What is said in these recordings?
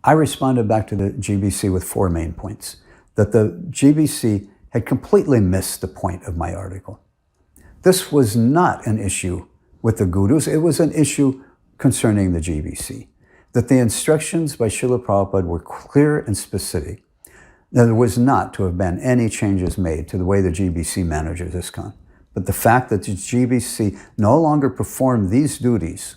I responded back to the GBC with 4 main points. That the GBC had completely missed the point of my article. This was not an issue with the gurus, it was an issue concerning the GBC. That the instructions by Srila Prabhupada were clear and specific. There was not to have been any changes made to the way the GBC manages ISKCON. But the fact that the GBC no longer performed these duties,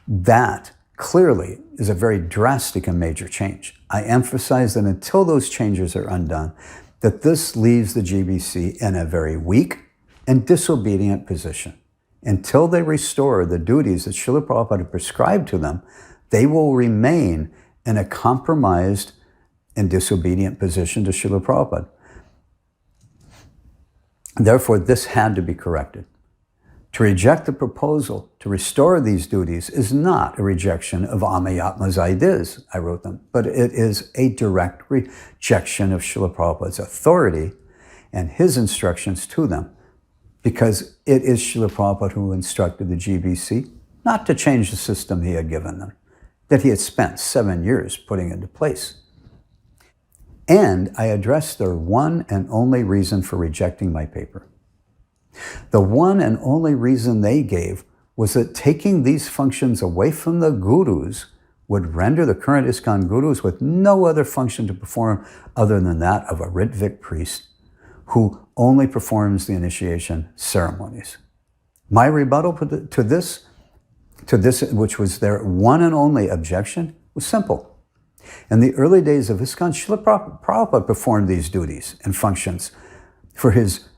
that clearly is a very drastic and major change. I emphasize that until those changes are undone, that this leaves the GBC in a very weak and disobedient position. Until they restore the duties that Srila Prabhupada prescribed to them, they will remain in a compromised and disobedient position to Srila Prabhupada. Therefore, this had to be corrected. To reject the proposal to restore these duties is not a rejection of Amayatma's ideas, I wrote them, but it is a direct rejection of Srila Prabhupada's authority and his instructions to them, because it is Srila Prabhupada who instructed the GBC not to change the system he had given them, that he had spent 7 years putting into place. And I addressed their one and only reason for rejecting my paper. The one and only reason they gave was that taking these functions away from the gurus would render the current ISKCON gurus with no other function to perform other than that of a Ritvik priest who only performs the initiation ceremonies. My rebuttal to this, which was their one and only objection, was simple. In the early days of ISKCON, Srila Prabhupada performed these duties and functions for his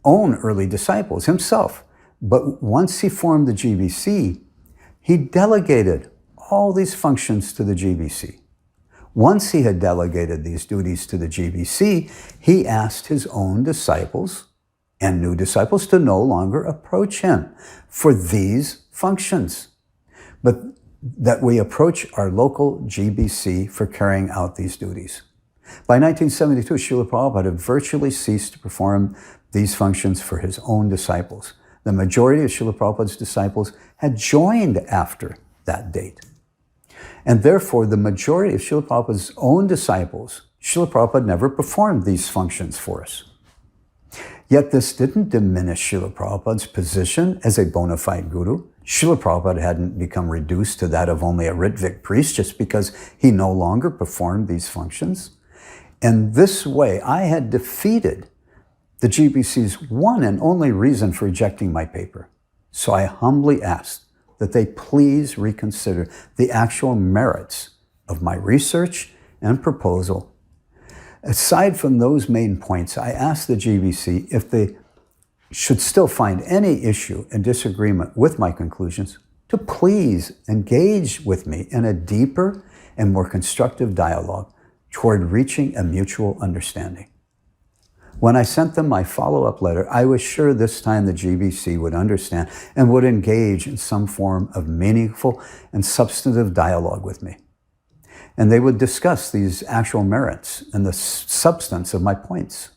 own early disciples himself. But once he formed the GBC, he delegated all these functions to the GBC. Once he had delegated these duties to the GBC, he asked his own disciples and new disciples to no longer approach him for these functions, but that we approach our local GBC for carrying out these duties. By 1972, Srila Prabhupada had virtually ceased to perform these functions for his own disciples. The majority of Srila Prabhupada's disciples had joined after that date. And therefore, the majority of Srila Prabhupada's own disciples, Srila Prabhupada never performed these functions for us. Yet this didn't diminish Srila Prabhupada's position as a bona fide guru. Srila Prabhupada hadn't become reduced to that of only a Ritvik priest just because he no longer performed these functions. In this way, I had defeated the GBC's one and only reason for rejecting my paper. So I humbly asked that they please reconsider the actual merits of my research and proposal. Aside from those main points, I asked the GBC if they should still find any issue and disagreement with my conclusions, to please engage with me in a deeper and more constructive dialogue toward reaching a mutual understanding. When I sent them my follow-up letter, I was sure this time the GBC would understand and would engage in some form of meaningful and substantive dialogue with me. And they would discuss these actual merits and the substance of my points.